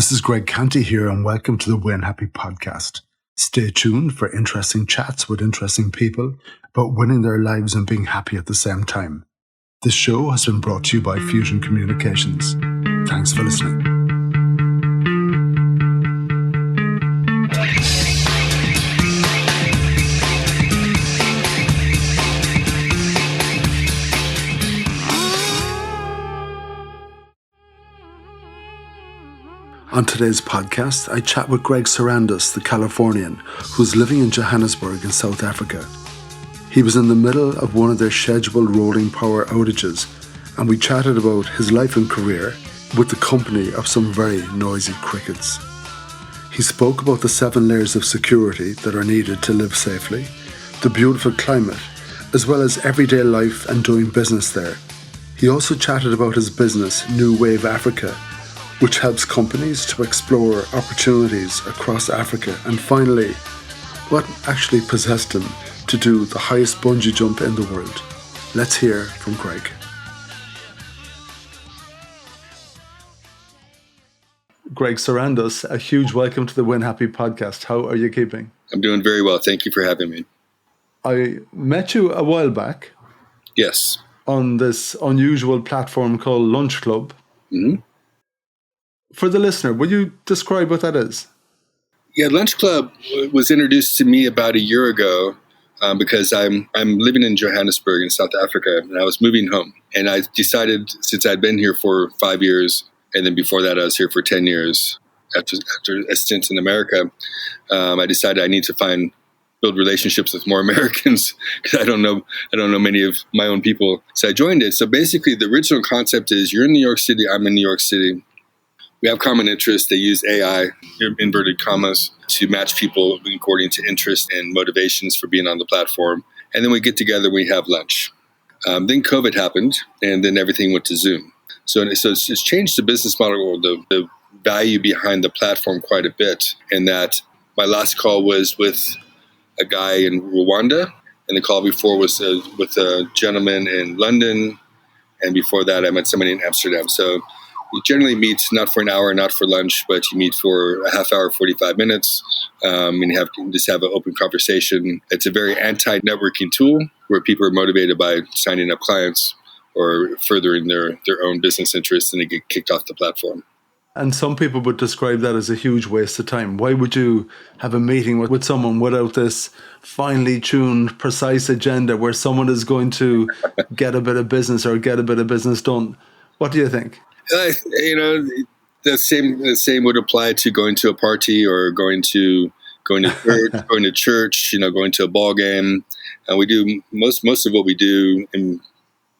This is Greg Canty here, and welcome to the Win Happy podcast. Stay tuned for interesting chats with interesting people about winning their lives and being happy at the same time. This show has been brought to you by Fusion Communications. Thanks for listening. On today's podcast, I chat with Greg Serandos, the Californian, who's living in Johannesburg in South Africa. He was in the middle of one of their scheduled rolling power outages, and we chatted about his life and career with the company of some very noisy crickets. He spoke about the 7 layers of security that are needed to live safely, the beautiful climate, as well as everyday life and doing business there. He also chatted about his business, New Wave Africa, which helps companies to explore opportunities across Africa. And finally, what actually possessed him to do the highest bungee jump in the world. Let's hear from Greg. Greg Serandos, a huge welcome to the Win Happy podcast. How are you keeping? I'm doing very well. Thank you for having me. I met you a while back. Yes. On this unusual platform called Lunch Club. Mm-hmm. For the listener, will you describe what that is? Yeah, Lunch Club was introduced to me about a year ago because I'm living in Johannesburg in South Africa, and I was moving home. And I decided, since I'd been here for 5 years, and then before that I was here for 10 years after a stint in America, I decided I need to build relationships with more Americans because I don't know many of my own people. So I joined it. So basically the original concept is you're in New York City, I'm in New York City. We have common interests. They use AI, inverted commas, to match people according to interest and motivations for being on the platform. And then we get together, we have lunch. Then COVID happened, and then everything went to Zoom. So it's changed the business model or the value behind the platform quite a bit. In that my last call was with a guy in Rwanda, and the call before was with a gentleman in London, and before that I met somebody in Amsterdam. So you generally meet not for an hour, not for lunch, but you meet for a half hour, 45 minutes, and you just have an open conversation. It's a very anti-networking tool where people are motivated by signing up clients or furthering their own business interests, and they get kicked off the platform. And some people would describe that as a huge waste of time. Why would you have a meeting with someone without this finely tuned, precise agenda where someone is going to get a bit of business or get a bit of business done? What do you think? The same would apply to going to a party or going to church, going to a ball game. And we do most of what we do in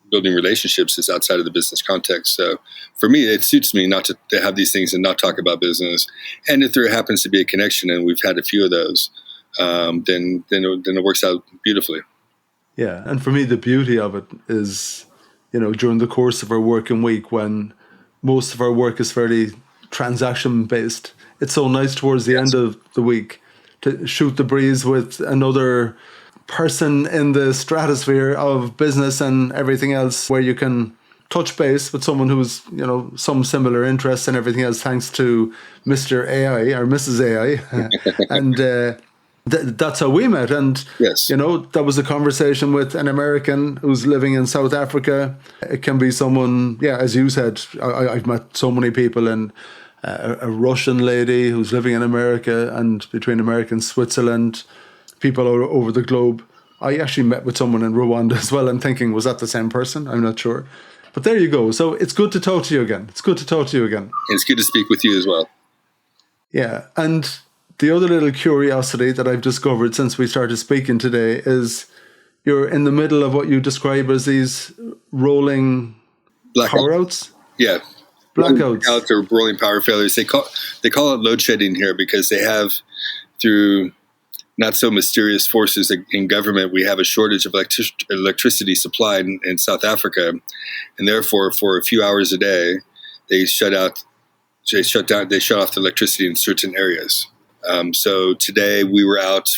building relationships is outside of the business context. So for me, it suits me not to have these things and not talk about business. And if there happens to be a connection, and we've had a few of those, then it works out beautifully. Yeah, and for me, the beauty of it is, during the course of our working week, when most of our work is fairly transaction-based, it's so nice towards the end of the week to shoot the breeze with another person in the stratosphere of business and everything else, where you can touch base with someone who's, some similar interests and everything else, thanks to Mr. AI or Mrs. AI. And that's how we met. And, yes. That was a conversation with an American who's living in South Africa. It can be someone, as you said, I've met so many people, and a Russian lady who's living in America, and between America and Switzerland, people all over the globe. I actually met with someone in Rwanda as well. I'm thinking, was that the same person? I'm not sure. But there you go. So it's good to talk to you again. It's good to speak with you as well. Yeah. And the other little curiosity that I've discovered since we started speaking today is you're in the middle of what you describe as these rolling power-outs? Yeah. Blackouts. Blackouts or rolling power failures. They call it load shedding here because they have, through not so mysterious forces in government, we have a shortage of electricity supply in South Africa. And therefore, for a few hours a day, they shut off the electricity in certain areas. So today we're out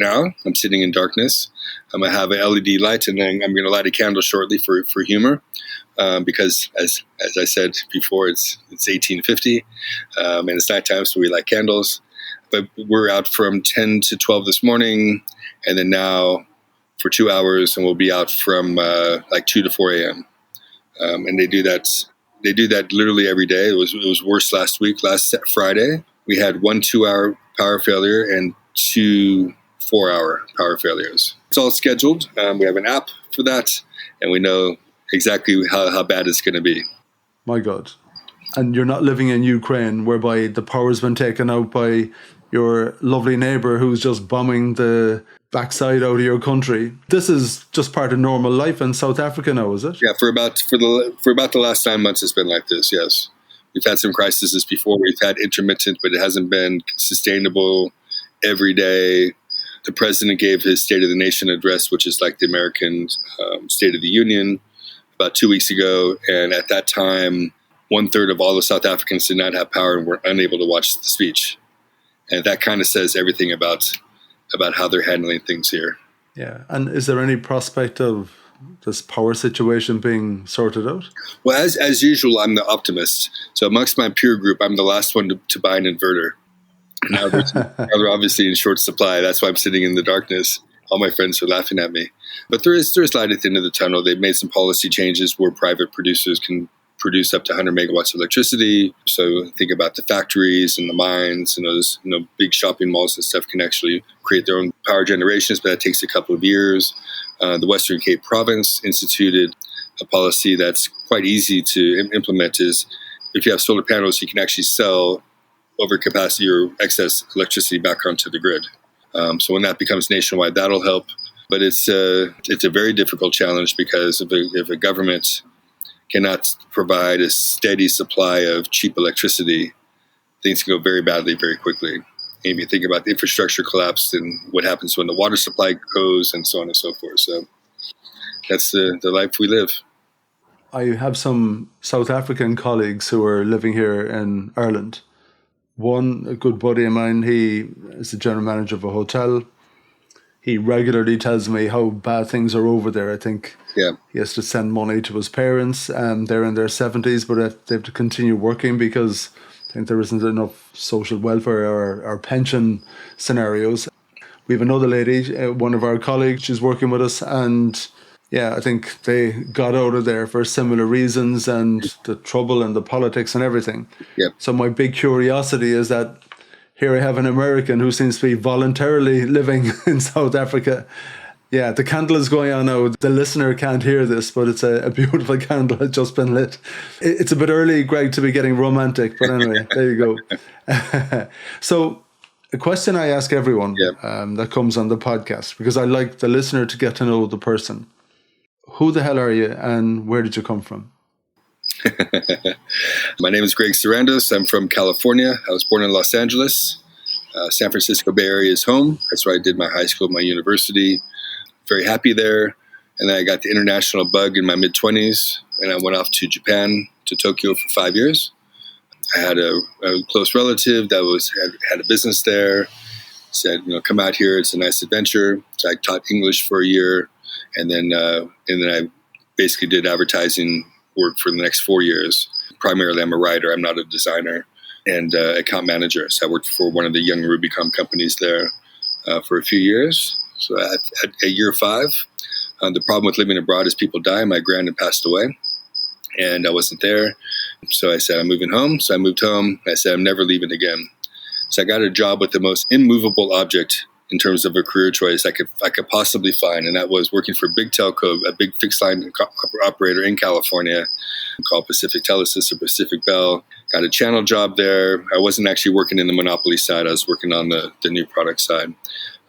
now. I'm sitting in darkness. I have an LED light, and then I'm going to light a candle shortly for humor. because as I said before, it's 1850 and it's nighttime, so we light candles. But we're out from 10 to 12 this morning, and then now for 2 hours, and we'll be out from like 2 to 4 a.m. And they do that. They do that literally every day. It was worse last week. Last Friday, we had 1 2-hour power failure and 2 4-hour power failures. It's all scheduled. We have an app for that, and we know exactly how bad it's going to be. My God. And you're not living in Ukraine, whereby the power's been taken out by your lovely neighbour who's just bombing the backside out of your country. This is just part of normal life in South Africa now, is it? Yeah, for about the last 9 months, it's been like this. Yes, we've had some crises before. We've had intermittent, but it hasn't been sustainable every day. The president gave his State of the Nation address, which is like the American State of the Union, about 2 weeks ago, and at that time, 1/3 of all the South Africans did not have power and were unable to watch the speech, and that kind of says everything about how they're handling things here. Yeah. And is there any prospect of this power situation being sorted out? Well, as usual, I'm the optimist. So amongst my peer group, I'm the last one to buy an inverter. Now they're obviously in short supply. That's why I'm sitting in the darkness. All my friends are laughing at me. But there's light at the end of the tunnel. They've made some policy changes where private producers can produce up to 100 megawatts of electricity. So think about the factories and the mines and those big shopping malls and stuff can actually create their own power generations, but that takes a couple of years. The Western Cape province instituted a policy that's quite easy to implement. Is if you have solar panels, you can actually sell overcapacity or excess electricity back onto the grid. So when that becomes nationwide, that'll help. But it's a very difficult challenge because if a government cannot provide a steady supply of cheap electricity, things can go very badly very quickly. And if you think about the infrastructure collapse and what happens when the water supply goes and so on and so forth. So that's the life we live. I have some South African colleagues who are living here in Ireland. One, a good buddy of mine, he is the general manager of a hotel. He regularly tells me how bad things are over there. I think he has to send money to his parents. They're in their 70s, but they have to continue working because I think there isn't enough social welfare or pension scenarios. We have another lady, one of our colleagues, she's working with us, and I think they got out of there for similar reasons and the trouble and the politics and everything. Yep. So my big curiosity is that here I have an American who seems to be voluntarily living in South Africa. Yeah, the candle is going on now. The listener can't hear this, but it's a beautiful candle that's just been lit. It's a bit early, Greg, to be getting romantic, but anyway, there you go. So a question I ask everyone that comes on the podcast, because I like the listener to get to know the person. Who the hell are you and where did you come from? My name is Greg Serandos. I'm from California. I was born in Los Angeles. San Francisco Bay Area is home. That's where I did my high school, my university. Very happy there. And then I got the international bug in my mid-20s, and I went off to Japan, to Tokyo for 5 years. I had a close relative that had a business there. Said, come out here. It's a nice adventure. So I taught English for a year, and then I basically did advertising work for the next 4 years. Primarily, I'm a writer. I'm not a designer, and account manager. So I worked for one of the young Rubicon companies there for a few years. So at year 5, the problem with living abroad is people die. My granddad passed away, and I wasn't there. So I said, I'm moving home. So I moved home. I said, I'm never leaving again. So I got a job with the most immovable object in terms of a career choice I could possibly find, and that was working for a big telco, a big fixed line operator in California called Pacific Telesys or Pacific Bell. Got a channel job there. I wasn't actually working in the monopoly side. I was working on the new product side.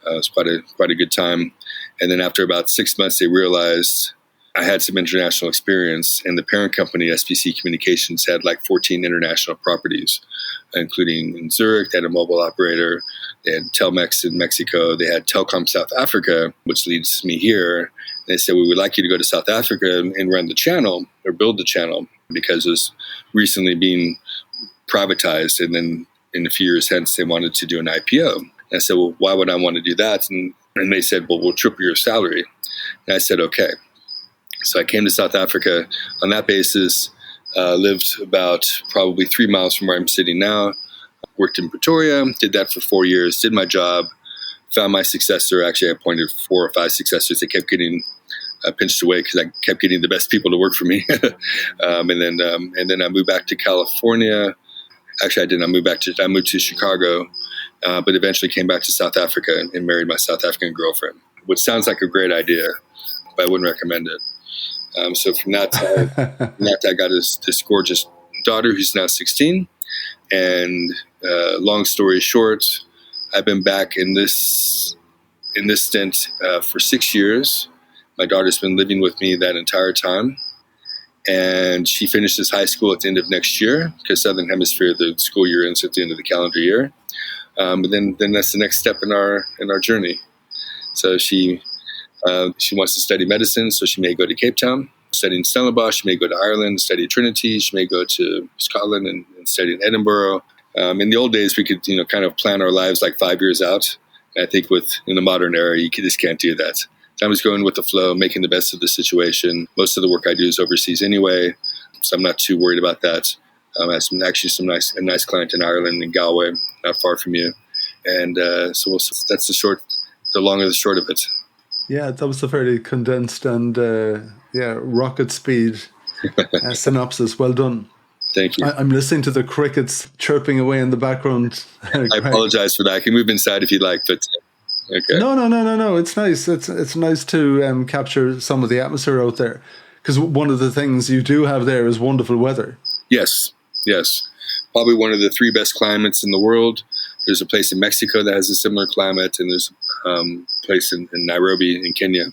It was quite a good time. And then after about 6 months, they realized I had some international experience, and the parent company, SPC Communications, had like 14 international properties, including in Zurich. They had a mobile operator. They had Telmex in Mexico. They had Telcom South Africa, which leads me here. And they said, we would like you to go to South Africa and run the channel or build the channel because it was recently being privatized. And then in a few years hence, they wanted to do an IPO. And I said, well, why would I want to do that? And they said, well, we'll triple your salary. And I said, okay. So I came to South Africa on that basis, lived about probably 3 miles from where I'm sitting now, worked in Pretoria, did that for 4 years, did my job, found my successor. Actually, I appointed 4 or 5 successors. They kept getting pinched away because I kept getting the best people to work for me. And then I moved back to California. Actually, I didn't. I moved to Chicago, but eventually came back to South Africa and married my South African girlfriend, which sounds like a great idea, but I wouldn't recommend it. So from that time, I got this gorgeous daughter who's now 16. And long story short, I've been back in this stint for 6 years. My daughter's been living with me that entire time. And she finishes high school at the end of next year, because Southern Hemisphere, the school year ends at the end of the calendar year. But then that's the next step in our journey. So she wants to study medicine, so she may go to Cape Town, study in Stellenbosch. She may go to Ireland, study Trinity. She may go to Scotland and study in Edinburgh. In the old days, we could kind of plan our lives like 5 years out. And I think in the modern era, you just can't do that. So I'm just going with the flow, making the best of the situation. Most of the work I do is overseas anyway, so I'm not too worried about that. I have a nice client in Ireland, in Galway, not far from you. And so that's the long and the short of it. Yeah, that was a fairly condensed and rocket speed synopsis. Well done. Thank you. I'm listening to the crickets chirping away in the background. I apologize for that. I can move inside if you'd like, but okay. No. It's nice. It's nice to capture some of the atmosphere out there, because one of the things you do have there is wonderful weather. Yes. Probably one of the 3 best climates in the world. There's a place in Mexico that has a similar climate, and there's a place in Nairobi in Kenya.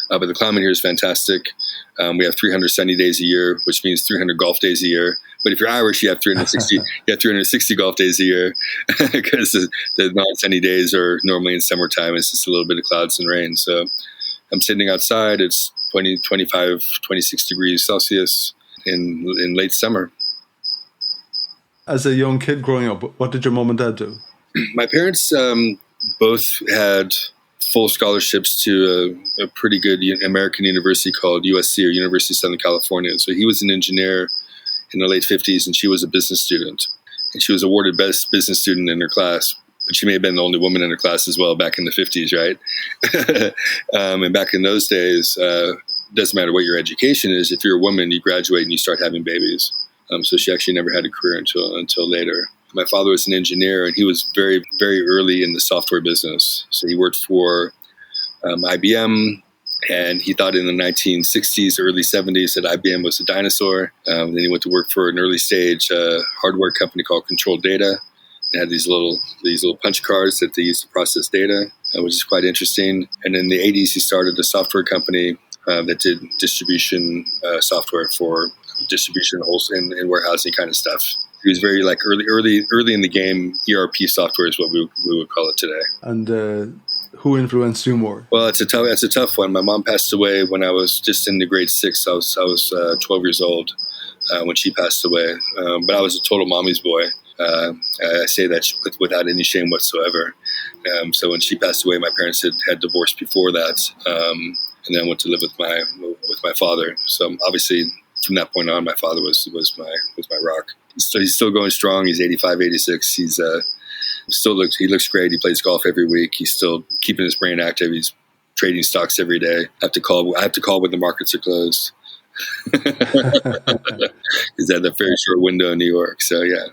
But the climate here is fantastic. We have 300 sunny days a year, which means 300 golf days a year. But if you're Irish, you have 360. You have 360 golf days a year, because the non-sunny days are normally in summertime. It's just a little bit of clouds and rain. So I'm sitting outside. It's 20, 25, 26 degrees Celsius in late summer. As a young kid growing up, what did your mom and dad do? My parents both had full scholarships to a pretty good American university called USC, or University of Southern California. So he was an engineer in the late 50s, and she was a business student. And she was awarded best business student in her class. But she may have been the only woman in her class as well back in the 50s, right? And back in those days, doesn't matter what your education is. If you're a woman, you graduate and you start having babies. So she actually never had a career until later. My father was an engineer, and he was very, very early in the software business. So he worked for IBM, and he thought in the 1960s, early 70s that IBM was a dinosaur. Then he went to work for an early stage hardware company called Control Data. They had these little punch cards that they used to process data, which is quite interesting. And in the 80s, he started a software company that did distribution software for distribution, wholesale, and warehousing kind of stuff. He was very early in the game. ERP software is what we would call it today. And who influenced you more? Well, it's a tough one. My mom passed away when I was just in the grade 6. I was 12 years old when she passed away. But I was a total mommy's boy. I say that without any shame whatsoever. So when she passed away, my parents had divorced before that, and then went to live with my father. So obviously, from that point on, my father was my rock. He's still going strong. He's 85, 86. He looks great. He plays golf every week. He's still keeping his brain active. He's trading stocks every day. I have to call when the markets are closed. Because they had a very short window in New York. So yeah.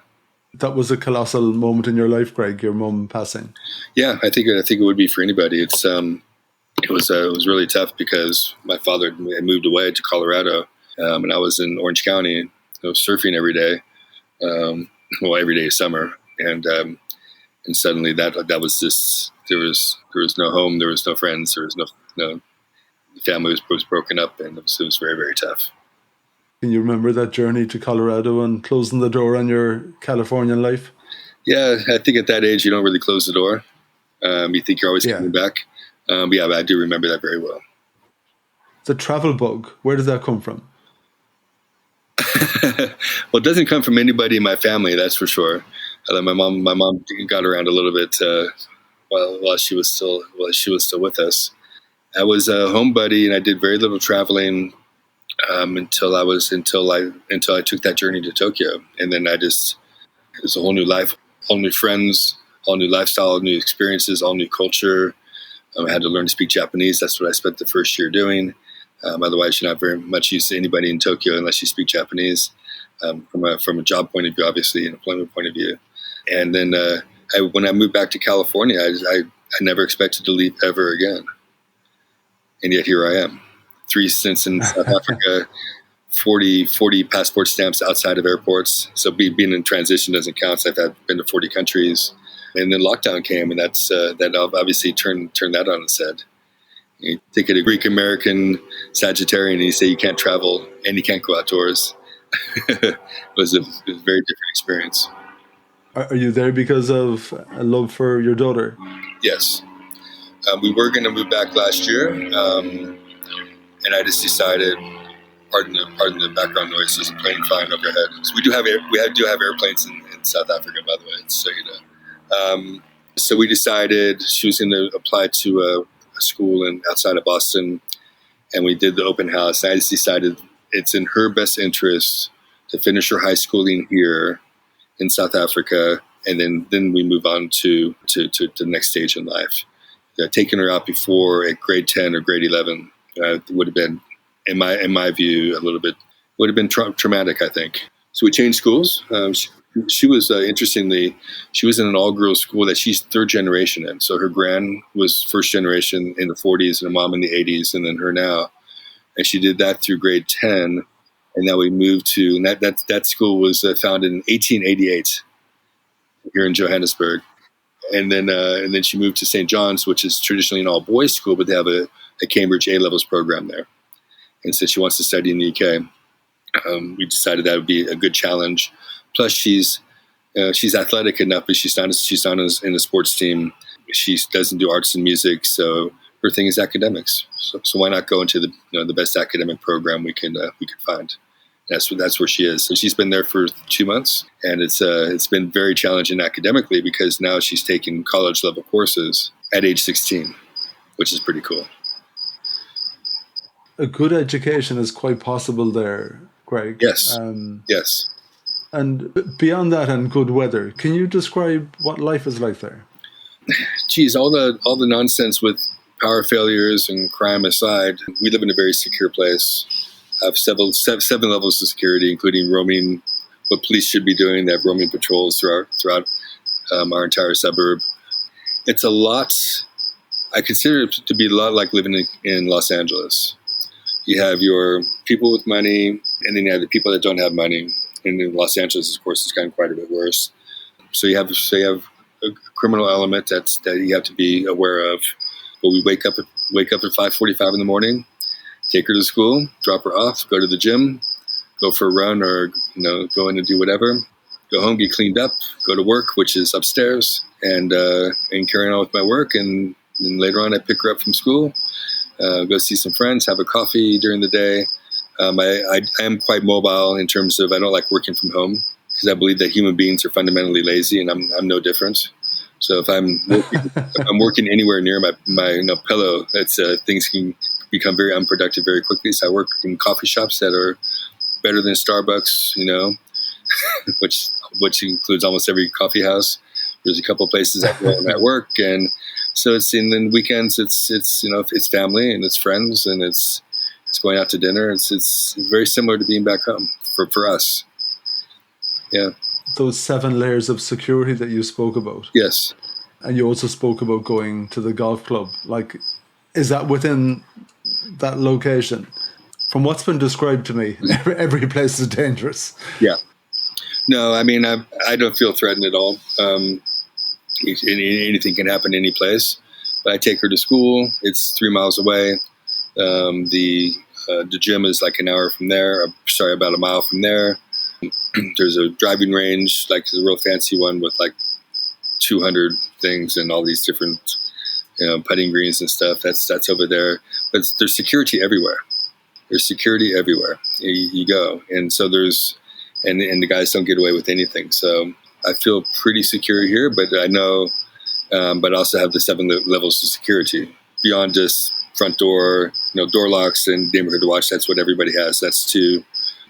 That was a colossal moment in your life, Greg, your mum passing. Yeah, I think it would be for anybody. It was really tough because my father had moved away to Colorado, and I was in Orange County. I was surfing every day, every day summer, and suddenly that was just there was no home, there was no friends, there was no the family was broken up, and it was very, very tough. Can you remember that journey to Colorado and closing the door on your Californian life? Yeah, I think at that age you don't really close the door. You think you're always coming back. But I do remember that very well. The travel bug, where does that come from? Well, it doesn't come from anybody in my family, that's for sure. My mom got around a little bit while she was still with us. I was a homebody, and I did very little traveling until I took that journey to Tokyo, and then it was a whole new life, whole new friends, all new lifestyle, new experiences, all new culture. I had to learn to speak Japanese. That's what I spent the first year doing. Otherwise, you're not very much used to anybody in Tokyo unless you speak Japanese. From a job point of view, obviously, an employment point of view. And then when I moved back to California, I never expected to leave ever again. And yet here I am. 3 stints in South Africa, 40 passport stamps outside of airports. So being in transition doesn't count. So I've been to 40 countries. And then lockdown came, and that obviously turned that on its head. You take a Greek American Sagittarian, and you say you can't travel and you can't go outdoors. It was a very different experience. Are you there because of a love for your daughter? Yes. We were going to move back last year, and I just decided, pardon the background noise, there's a plane flying overhead. So we do have airplanes in South Africa, by the way, so you know. So we decided she was going to apply to a school outside of Boston, and we did the open house. I just decided it's in her best interest to finish her high schooling here in South Africa, and then we move on to the next stage in life. Taking her out before at grade 10 or grade 11 would have been, in my view, would have been traumatic, I think. So we changed schools. She was interestingly, she was in an all-girls school that she's third generation in. So her gran was first generation in the 40s, and her mom in the 80s, and then her now. And she did that through grade 10. And now we moved to, and that school was founded in 1888 here in Johannesburg. And then she moved to St. John's, which is traditionally an all-boys school, but they have a Cambridge A-levels program there. And since she wants to study in the UK, we decided that would be a good challenge. Plus, she's athletic enough, but she's not in a sports team. She doesn't do arts and music, so her thing is academics. So why not go into the best academic program we could find? That's where she is. So she's been there for 2 months, and it's been very challenging academically because now she's taking college level courses at age 16, which is pretty cool. A good education is quite possible there, Greg. Yes. Yes. And beyond that, and good weather, can you describe what life is like there? Geez, all the nonsense with power failures and crime aside, we live in a very secure place. I have seven levels of security, including roaming, what police should be doing. They have roaming patrols throughout our entire suburb. It's a lot. I consider it to be a lot like living in Los Angeles. You have your people with money, and then you have the people that don't have money. And in Los Angeles, of course, it's gotten quite a bit worse. So you have a criminal element that you have to be aware of. But we wake up at 5:45 in the morning, take her to school, drop her off, go to the gym, go for a run, or go in and do whatever. Go home, get cleaned up, go to work, which is upstairs, and carry on with my work. And later on, I pick her up from school, go see some friends, have a coffee during the day. I am quite mobile in terms of I don't like working from home because I believe that human beings are fundamentally lazy, and I'm no different. So if I'm working anywhere near my pillow, things can become very unproductive very quickly. So I work in coffee shops that are better than Starbucks, which includes almost every coffee house. There's a couple of places I go at work, and so it's in the weekends. It's family and it's friends and it's going out to dinner. It's very similar to being back home for us. Yeah. Those 7 layers of security that you spoke about. Yes. And you also spoke about going to the golf club. Like, is that within that location? From what's been described to me, every place is dangerous. Yeah. No, I mean, I don't feel threatened at all. Anything can happen any place. But I take her to school. It's 3 miles away. The gym is like an hour from there. About a mile from there. There's a driving range, like the real fancy one with like 200 things and all these different, putting greens and stuff. That's over there. But there's security everywhere. There's security everywhere. You go, and so and the guys don't get away with anything. So I feel pretty secure here, but I know, but I also have the 7 levels of security beyond just front door, door locks, and neighborhood watch. That's what everybody has. That's two.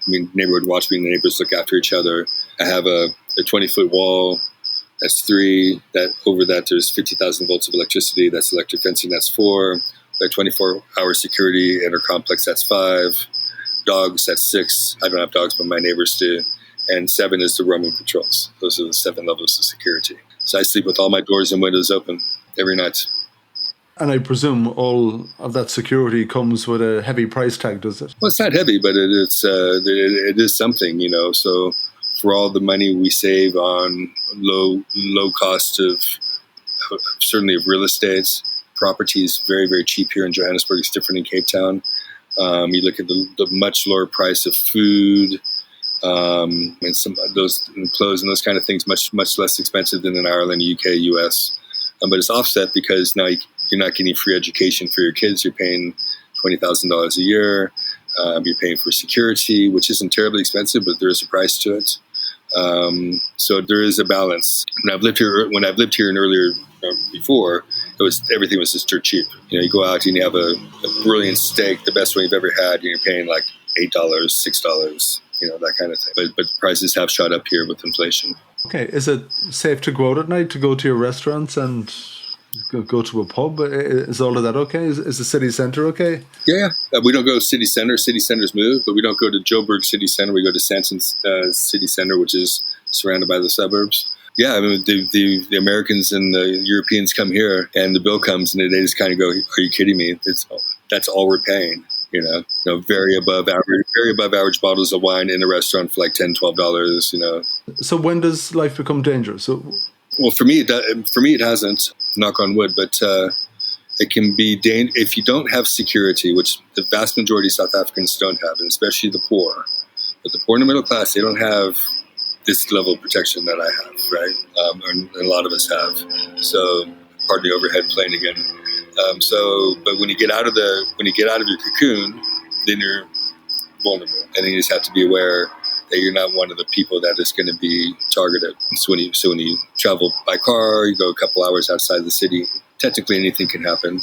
Neighborhood watch meaning the neighbors look after each other. I have a 20-foot wall. That's three. Over that, there's 50,000 volts of electricity. That's electric fencing. That's four. Like 24-hour security in our complex. That's five. Dogs. That's six. I don't have dogs, but my neighbors do. And seven is the roaming patrols. Those are the 7 levels of security. So I sleep with all my doors and windows open every night. And I presume all of that security comes with a heavy price tag, does it? Well, it's not heavy, but it is something, So for all the money we save on low cost of certainly of real estate, property is very, very cheap here in Johannesburg. It's different in Cape Town. You look at the much lower price of food, and some of those clothes and those kind of things, much less expensive than in Ireland, UK, US. But it's offset because now you're not getting free education for your kids. You're paying $20,000 a year. You're paying for security, which isn't terribly expensive, but there is a price to it. So there is a balance. When I've lived here and earlier before, everything was just dirt cheap. You go out and you have a brilliant steak, the best one you've ever had, and you're paying like $8, $6, that kind of thing. But prices have shot up here with inflation. Okay, is it safe to go out at night, to go to your restaurants and go to a pub? Is all of that okay? Is the city centre okay? Yeah. We don't go to city centre. City centre's moved, but we don't go to Joburg city centre. We go to Santon city centre, which is surrounded by the suburbs. Yeah, the Americans and the Europeans come here, and the bill comes, and they just kind of go, "Are you kidding me? That's all we're paying." Very above average bottles of wine in a restaurant for like $10, $12. So when does life become dangerous? Well, for me, it hasn't. Knock on wood, but it can be if you don't have security, which the vast majority of South Africans don't have, and especially the poor. But the poor and the middle class, they don't have this level of protection that I have, right? And a lot of us have. So, pardon the overhead plane again. But when you get out of your cocoon, then you're vulnerable, and then you just have to be aware that you're not one of the people that is going to be targeted. So when you travel by car, you go a couple hours outside the city. Technically, anything can happen,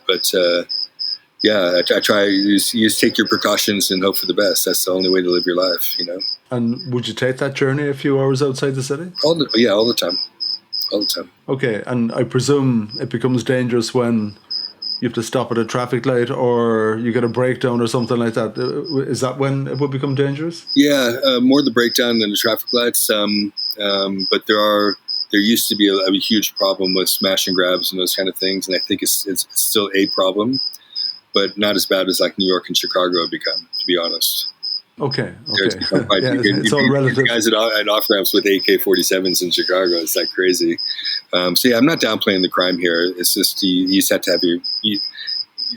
but I try. You just take your precautions and hope for the best. That's the only way to live your life, And would you take that journey a few hours outside the city? All the time. Okay, and I presume it becomes dangerous when you have to stop at a traffic light or you get a breakdown or something like that. Is that when it would become dangerous? Yeah, more the breakdown than the traffic lights. But there used to be a huge problem with smash and grabs and those kind of things, and I think it's still a problem, but not as bad as like New York and Chicago have become, to be honest. Okay. It's all relative. Guys at off-ramps with AK-47s in Chicago, it's like crazy. So yeah, I'm not downplaying the crime here. It's just you just have to have your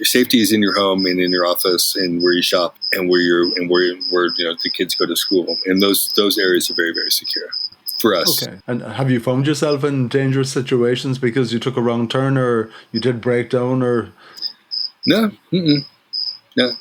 safety is in your home and in your office and where you shop and where the kids go to school. And those areas are very, very secure for us. Okay. And have you found yourself in dangerous situations because you took a wrong turn or you did break down or? No. No.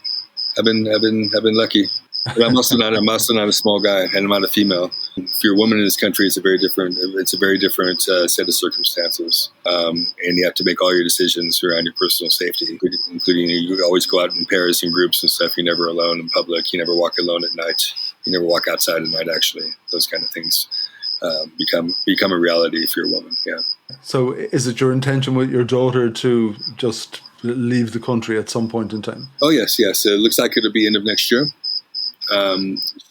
I've been lucky. But I'm also not a small guy, and I'm not a female. If you're a woman in this country, it's a very different set of circumstances, and you have to make all your decisions around your personal safety, including you always go out in pairs and groups and stuff. You're never alone in public. You never walk alone at night. You never walk outside at night. Actually, those kind of things become a reality if you're a woman. Yeah. So, is it your intention with your daughter to just leave the country at some point in time? Oh yes. It looks like it'll be end of next year.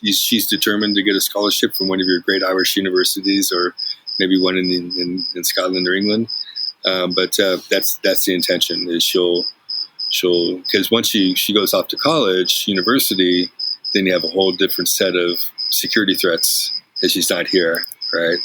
She's determined to get a scholarship from one of your great Irish universities, or maybe one in Scotland or England. But that's the intention. Is she'll because once she goes off to college, university, then you have a whole different set of security threats because she's not here, right?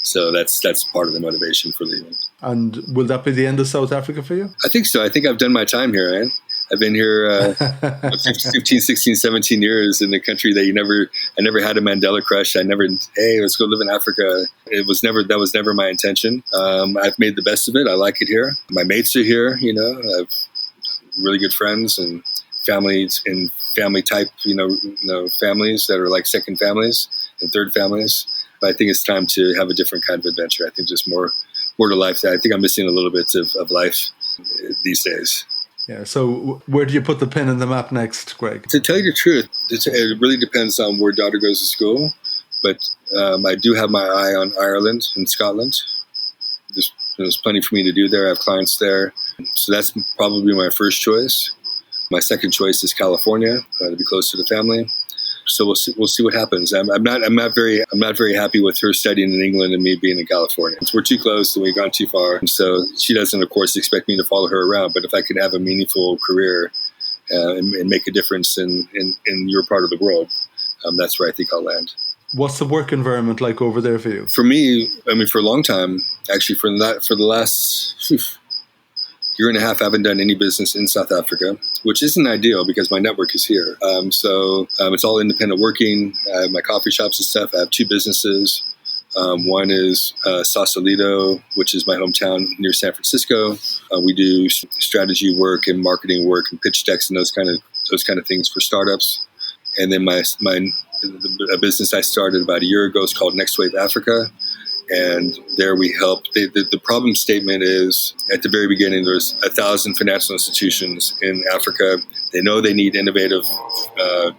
So that's part of the motivation for leaving. And will that be the end of South Africa for you? I think so. I think I've done my time here, right? I've been here 15, 16, 17 years in the country that I never had a Mandela crush. Hey, let's go live in Africa. That was never my intention. I've made the best of it. I like it here. My mates are here, I have really good friends and families and family type, families that are like second families and third families. But I think it's time to have a different kind of adventure. I think just more to life. I think I'm missing a little bit of life these days. Yeah. So where do you put the pin in the map next, Greg? To tell you the truth, it really depends on where daughter goes to school. But I do have my eye on Ireland and Scotland. There's plenty for me to do there. I have clients there. So that's probably my first choice. My second choice is California, to be close to the family. So we'll see what happens. I'm not very happy with her studying in England and me being in California. We're too close and we've gone too far. And so she doesn't, of course, expect me to follow her around. But if I can have a meaningful career and make a difference in your part of the world, that's where I think I'll land. What's the work environment like over there for you? For me, for a long time, actually, for the last year and a half, I haven't done any business in South Africa, which isn't ideal because my network is here. So it's all independent working. I have my coffee shops and stuff. I have two businesses. One is Sausalito, which is my hometown near San Francisco. We do strategy work and marketing work and pitch decks and those kind of things for startups. And then a business I started about a year ago is called Next Wave Africa. And there we help. The problem statement is, at the very beginning, there's 1,000 financial institutions in Africa. They know they need innovative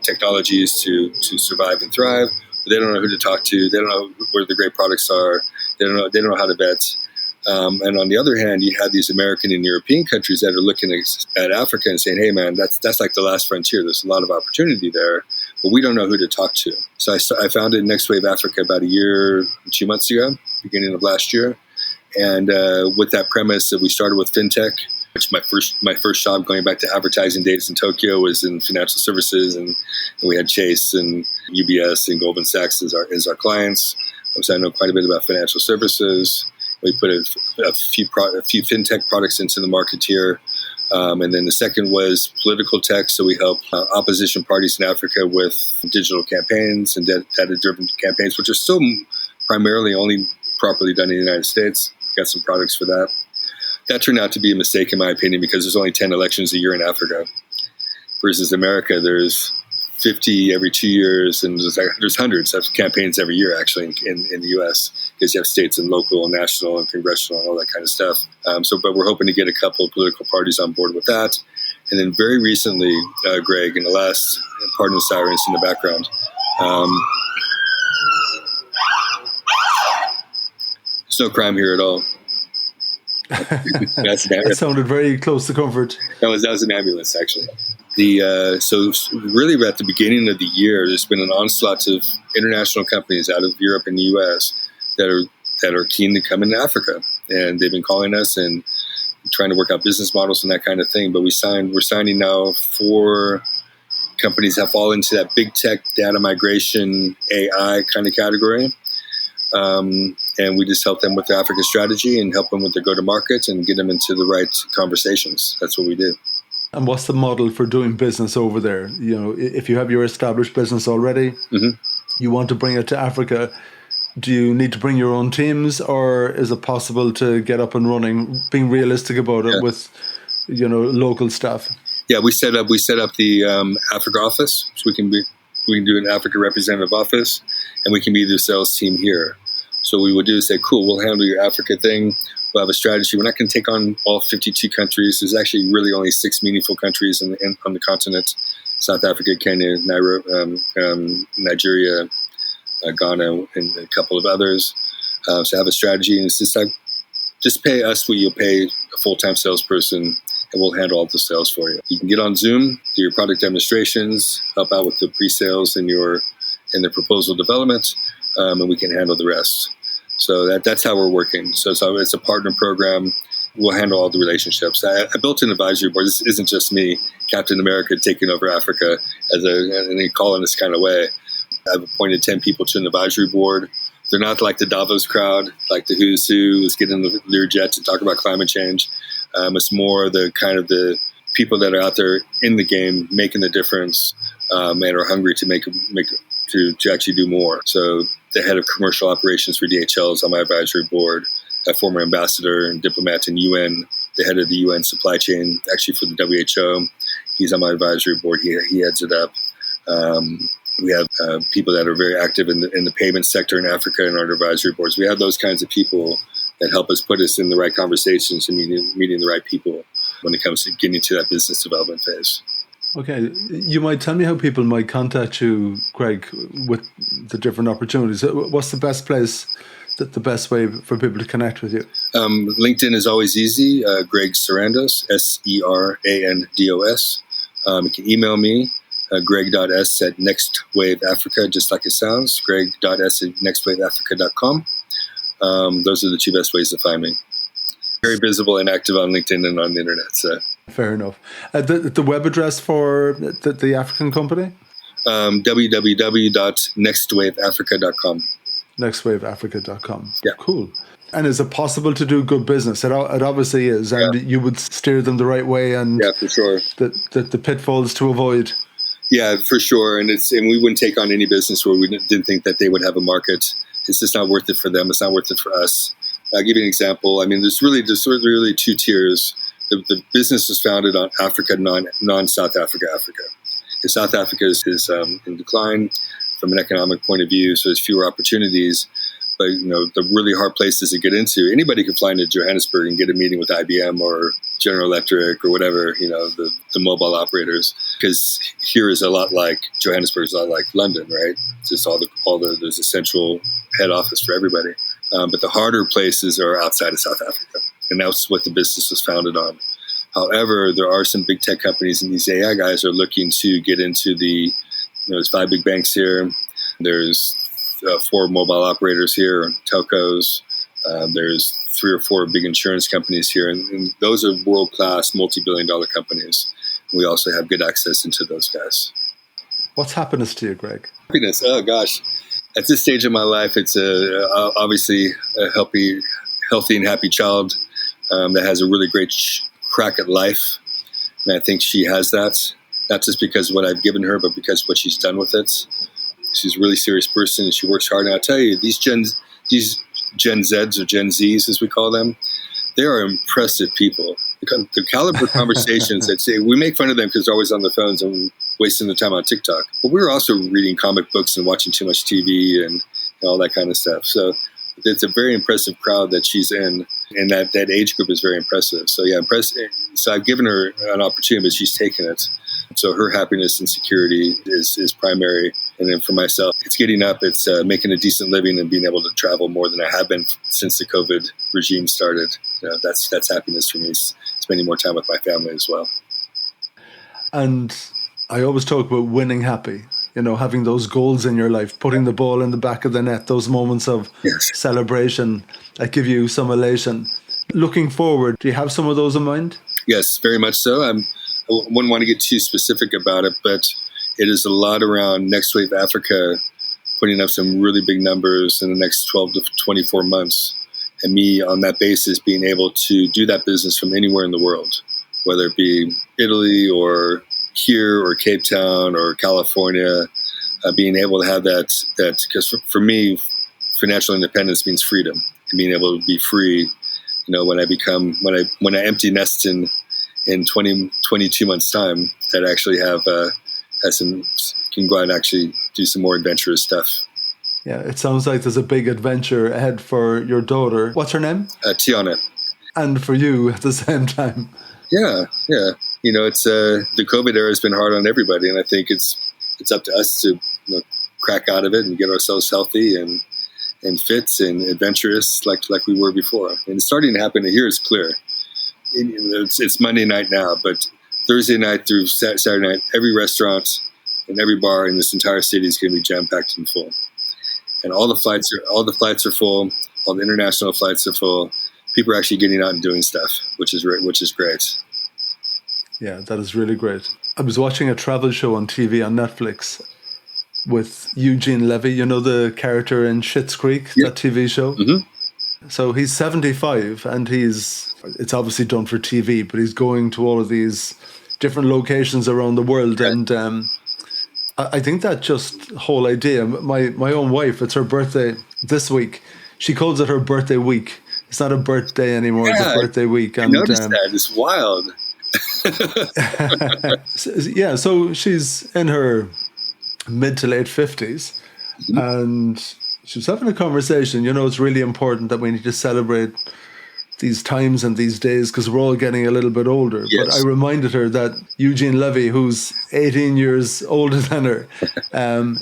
technologies to survive and thrive, but they don't know who to talk to. They don't know where the great products are. They don't know how to bet. And on the other hand, you have these American and European countries that are looking at Africa and saying, hey, man, that's like the last frontier. There's a lot of opportunity there, but we don't know who to talk to. So I founded Next Wave Africa about a year, 2 months ago, beginning of last year. And with that premise that we started with fintech, which my first job going back to advertising days in Tokyo was in financial services. And we had Chase and UBS and Goldman Sachs as our clients. So I know quite a bit about financial services. We put a few fintech products into the market here. And then the second was political tech. So we help opposition parties in Africa with digital campaigns and data-driven campaigns, which are still primarily only properly done in the United States. Got some products for that. That turned out to be a mistake, in my opinion, because there's only 10 elections a year in Africa. Versus America, there's 50 every 2 years, and there's hundreds of campaigns every year, actually, in the U.S., because you have states and local and national and congressional and all that kind of stuff. But we're hoping to get a couple of political parties on board with that. And then very recently, Greg, in the last, pardon the sirens in the background, there's no crime here at all. That sounded very close to comfort. That was an ambulance, actually. So really at the beginning of the year, there's been an onslaught of international companies out of Europe and the U.S. that are keen to come into Africa, and they've been calling us and trying to work out business models and that kind of thing. But we're signing now 4 companies that fall into that big tech data migration AI kind of category. And we just help them with their Africa strategy and help them with their go-to-market and get them into the right conversations. That's what we do. And what's the model for doing business over there? You know, if you have your established business already, you want to bring it to Africa, do you need to bring your own teams, or is it possible to get up and running, being realistic about it, with, local staff? Yeah, we set up the Africa office, so we can do an Africa representative office, and we can be the sales team here. So what we would do is say, cool, we'll handle your Africa thing. We'll have a strategy. We're not going to take on all 52 countries. There's actually really only 6 meaningful countries on the continent: South Africa, Kenya, Nigeria, Ghana, and a couple of others. So have a strategy, and it's just like, just pay us what you'll pay a full-time salesperson, and we'll handle all the sales for you. You can get on Zoom, do your product demonstrations, help out with the pre-sales and the proposal development, and we can handle the rest. So that's how we're working. So it's a partner program. We'll handle all the relationships. I built an advisory board. This isn't just me, Captain America, taking over Africa and they call in this kind of way. I've appointed 10 people to an advisory board. They're not like the Davos crowd, like the who's who is getting the Learjet to talk about climate change. It's more the kind of the people that are out there in the game, making the difference, and are hungry to actually do more. So the head of commercial operations for DHL is on my advisory board, a former ambassador and diplomat in UN, the head of the UN supply chain, actually for the WHO. He's on my advisory board. He heads it up. We have people that are very active in the payment sector in Africa in our advisory boards. We have those kinds of people that help us put us in the right conversations and meeting the right people. when it comes to getting to that business development phase. Okay, you might tell me how people might contact you, Greg, with the different opportunities. What's the best place, the best way for people to connect with you? LinkedIn is always easy. Greg Serandos, Serandos. You can email me, greg.s@nextwaveafrica, just like it sounds, greg.s@nextwaveafrica.com. Those are the two best ways to find me. Very visible and active on LinkedIn and on the internet. So. Fair enough. The web address for the African company? www.nextwaveafrica.com. Nextwaveafrica.com. Yeah. Cool. And is it possible to do good business? It obviously is. And you would steer them the right way, and yeah, for sure. The pitfalls to avoid. Yeah, for sure. And we wouldn't take on any business where we didn't think that they would have a market. It's just not worth it for them. It's not worth it for us. I'll give you an example. I mean, there's really two tiers. The business is founded on Africa, non-South Africa, Africa. And South Africa is in decline from an economic point of view, so there's fewer opportunities. But, the really hard places to get into, anybody can fly into Johannesburg and get a meeting with IBM or General Electric or whatever, the mobile operators. Because here is a lot like, Johannesburg is a lot like London, right? Just there's a central head office for everybody. But the harder places are outside of South Africa. And that's what the business was founded on. However, there are some big tech companies, and these AI guys are looking to get into there's 5 big banks here. There's 4 mobile operators here, telcos. There's 3 or 4 big insurance companies here. And those are world-class, multi-billion-dollar companies. We also have good access into those guys. What's happiness to you, Greg? Happiness? Oh, gosh. At this stage of my life, it's obviously a healthy and happy child that has a really great crack at life. And I think she has that, not just because of what I've given her, but because of what she's done with it. She's a really serious person, and she works hard. And I'll tell you, these Gen Zs or Gen Zs, as we call them, they are impressive people. The caliber of conversations that say, we make fun of them because they're always on their phones and wasting their time on TikTok. But we're also reading comic books and watching too much TV and all that kind of stuff. So it's a very impressive crowd that she's in, and that age group is very impressive. So yeah, so I've given her an opportunity, but she's taken it. So her happiness and security is primary. And then for myself, it's getting up, it's making a decent living and being able to travel more than I have been since the COVID regime started. That's happiness for me, spending more time with my family as well. And I always talk about winning happy, having those goals in your life, putting the ball in the back of the net, those moments of celebration that give you some elation. Looking forward, do you have some of those in mind? Yes, very much so. I wouldn't want to get too specific about it, but it is a lot around Next Wave Africa putting up some really big numbers in the next 12 to 24 months. And me, on that basis, being able to do that business from anywhere in the world, whether it be Italy or here or Cape Town or California, being able to have that because for me, financial independence means freedom, and being able to be free. When I empty nest in 22 months time, that I actually can go out and actually do some more adventurous stuff. Yeah, it sounds like there's a big adventure ahead for your daughter. What's her name? Tiana. And for you at the same time. Yeah. It's the COVID era has been hard on everybody, and I think it's up to us to crack out of it and get ourselves healthy and fit and adventurous like we were before. And it's starting to happen here. It's clear. It's Monday night now, but Thursday night through Saturday night, every restaurant and every bar in this entire city is going to be jam-packed and full. And all the flights are full. All the international flights are full. People are actually getting out and doing stuff, which is great. Yeah, that is really great. I was watching a travel show on TV on Netflix with Eugene Levy, the character in Schitt's Creek, that TV show. Mm-hmm. So he's 75 and it's obviously done for TV, but he's going to all of these different locations around the world. Right. And I think that just whole idea, my own wife, it's her birthday this week. She calls it her birthday week. It's not a birthday anymore, it's a birthday week. And I noticed that. It's wild. So she's in her mid to late 50s, mm-hmm. and she was having a conversation. It's really important that we need to celebrate these times and these days because we're all getting a little bit older. Yes. But I reminded her that Eugene Levy, who's 18 years older than her,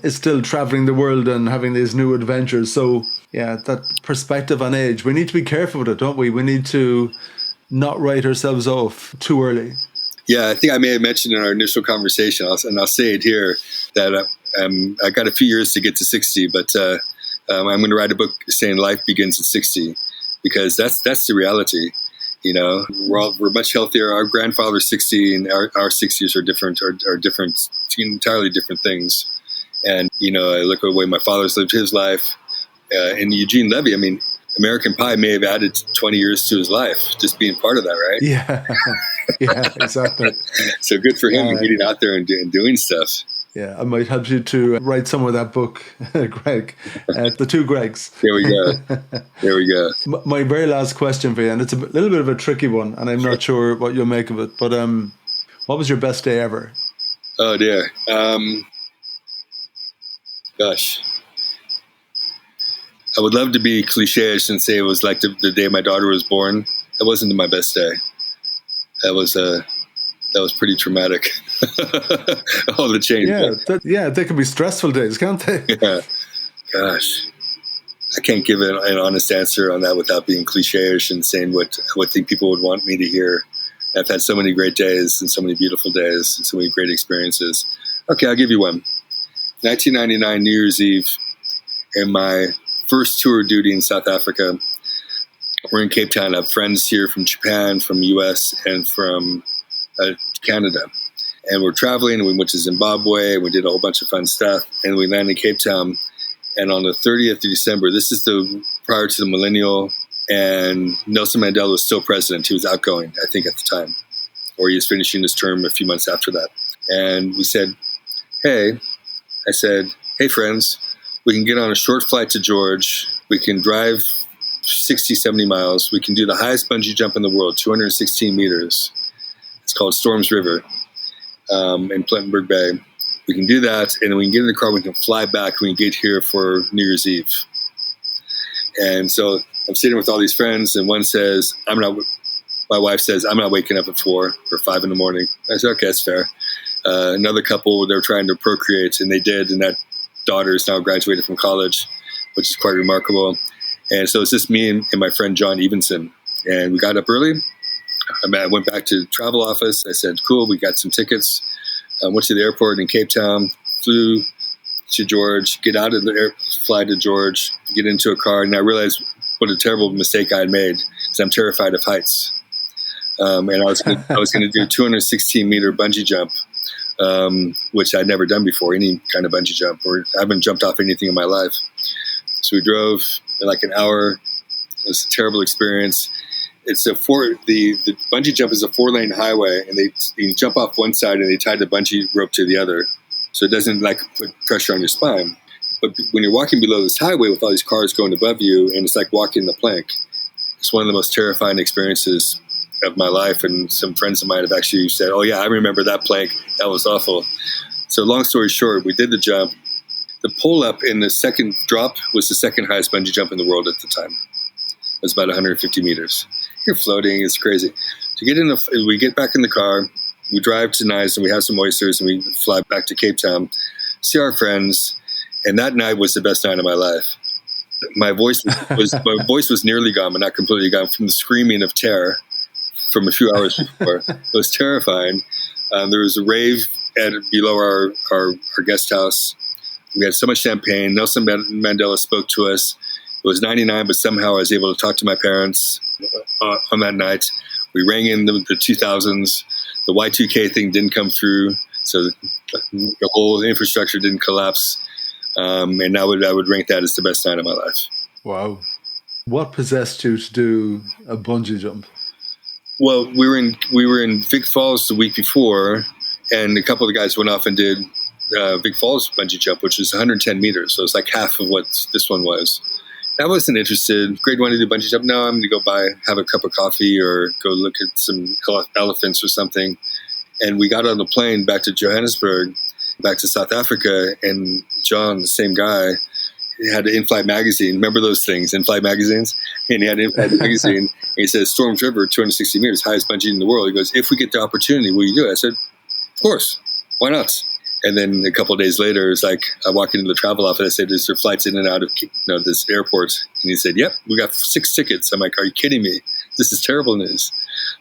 is still traveling the world and having these new adventures. So, yeah, that perspective on age, we need to be careful with it, don't we? We need to not write ourselves off too early. Yeah, I think I may have mentioned in our initial conversation, and I'll say it here, that I got a few years to get to 60, but I'm going to write a book saying life begins at 60, because that's the reality. You know, we're much healthier. Our grandfather's 60, and our 60s are different, entirely different things. And you know, I look at the way my father's lived his life, and Eugene Levy. I mean, American Pie may have added 20 years to his life just being part of that, right? Yeah, yeah, exactly. So good for him getting out there and doing stuff. Yeah, I might help you to write some of that book, Greg. The two Gregs. There we go. There we go. My very last question for you, and it's a little bit of a tricky one, and I'm not sure what you'll make of it, but what was your best day ever? Oh, dear. Gosh. I would love to be cliche-ish and say it was like the day my daughter was born. That wasn't my best day. That was pretty traumatic. All the change. Yeah, they can be stressful days, can't they? Yeah. Gosh. I can't give an honest answer on that without being cliche-ish and saying what I think people would want me to hear. I've had so many great days and so many beautiful days and so many great experiences. Okay, I'll give you one. 1999 New Year's Eve, in my first tour duty in South Africa. We're in Cape Town. I have friends here from Japan, from US, and from Canada. And we're traveling, and we went to Zimbabwe, and we did a whole bunch of fun stuff, and we landed in Cape Town. And on the 30th of December, this is prior to the millennial, and Nelson Mandela was still president. He was outgoing, I think, at the time, or he was finishing his term a few months after that. And we said, hey, friends, we can get on a short flight to George. We can drive 60, 70 miles. We can do the highest bungee jump in the world, 216 meters. It's called Storms River in Plettenberg Bay. We can do that, and then we can get in the car. We can fly back. We can get here for New Year's Eve. And so I'm sitting with all these friends, and one says, my wife says, I'm not waking up at 4 or 5 in the morning. I said, okay, that's fair. Another couple, they're trying to procreate, and they did, and that daughter is now graduated from college, which is quite remarkable. And so it's just me and my friend John Evenson. And we got up early. I went back to the travel office. I said, cool, we got some tickets. Went to the airport in Cape Town, flew to George, get out of the fly to George, get into a car. And I realized what a terrible mistake I had made, because I'm terrified of heights. And I was going to do a 216-meter bungee jump, which I'd never done before, any kind of bungee jump, or I haven't jumped off anything in my life. So we drove in like an hour. It was a terrible experience. It's the bungee jump is a 4-lane highway, and you jump off one side and they tie the bungee rope to the other, so it doesn't like put pressure on your spine. But when you're walking below this highway with all these cars going above you, and it's like walking the plank, it's one of the most terrifying experiences of my life. And some friends of mine have actually said, oh yeah, I remember that plank. That was awful. So long story short, we did the jump. The pull up in the second drop was the second highest bungee jump in the world at the time. It was about 150 meters. You're floating. It's crazy. We get back in the car. We drive to Nice, and we have some oysters, and we fly back to Cape Town, see our friends. And that night was the best night of my life. My voice was nearly gone, but not completely gone, from the screaming of terror from a few hours before. It was terrifying. There was a rave below our guest house. We had so much champagne. Nelson Mandela spoke to us. It was 99, but somehow I was able to talk to my parents on that night. We rang in the 2000s. The Y2K thing didn't come through, so the whole infrastructure didn't collapse. And I would rank that as the best night of my life. Wow. What possessed you to do a bungee jump? Well, we were in Vic Falls the week before, and a couple of the guys went off and did Vic Falls bungee jump, which was 110 meters. So it's like half of what this one was. I wasn't interested. Greg wanted to do bungee jump. No, I'm going to go have a cup of coffee or go look at some elephants or something. And we got on the plane back to Johannesburg, back to South Africa. And John, the same guy, had an in-flight magazine. Remember those things, in-flight magazines? And he had an in-flight magazine. And he says, Storms River, 260 meters, highest bungee in the world. He goes, if we get the opportunity, will you do it? I said, of course. Why not? And then a couple of days later, it's like I walk into the travel office. I said, is there flights in and out of this airport? And he said, yep, we got 6 tickets. I'm like, are you kidding me? This is terrible news.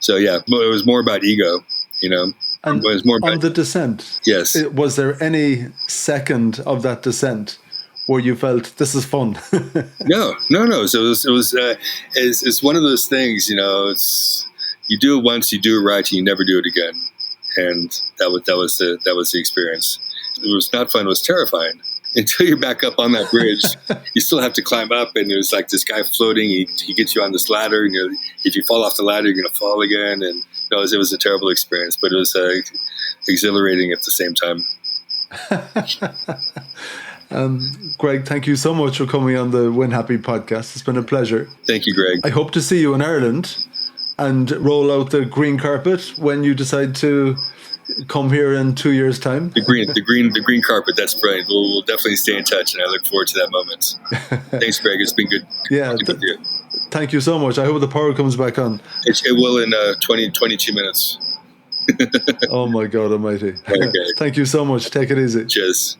So, yeah, it was more about ego, And it was more about, on the descent, yes. Was there any second of that descent where you felt this is fun? No. So it's one of those things, you do it once, you do it right, and you never do it again. And that was the experience. It was not fun. It was terrifying until you're back up on that bridge. You still have to climb up, and there's like this guy floating. He gets you on this ladder, and if you fall off the ladder, you're going to fall again. And it was a terrible experience, but it was exhilarating at the same time. Greg, thank you so much for coming on the Win Happy podcast. It's been a pleasure. Thank you, Greg. I hope to see you in Ireland and roll out the green carpet when you decide to come here in 2 years' time. The green carpet. That's brilliant. We'll definitely stay in touch, and I look forward to that moment. Thanks, Greg. It's been good. Yeah, with you. Thank you so much. I hope the power comes back on. It will in 22 minutes. Oh my God Almighty! Okay. Thank you so much. Take it easy. Cheers.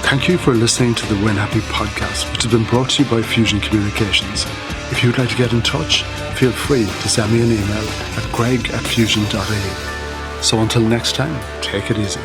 Thank you for listening to the Win Happy podcast, which has been brought to you by Fusion Communications. If you'd like to get in touch, feel free to send me an email at greg@fusion.ie. So until next time, take it easy.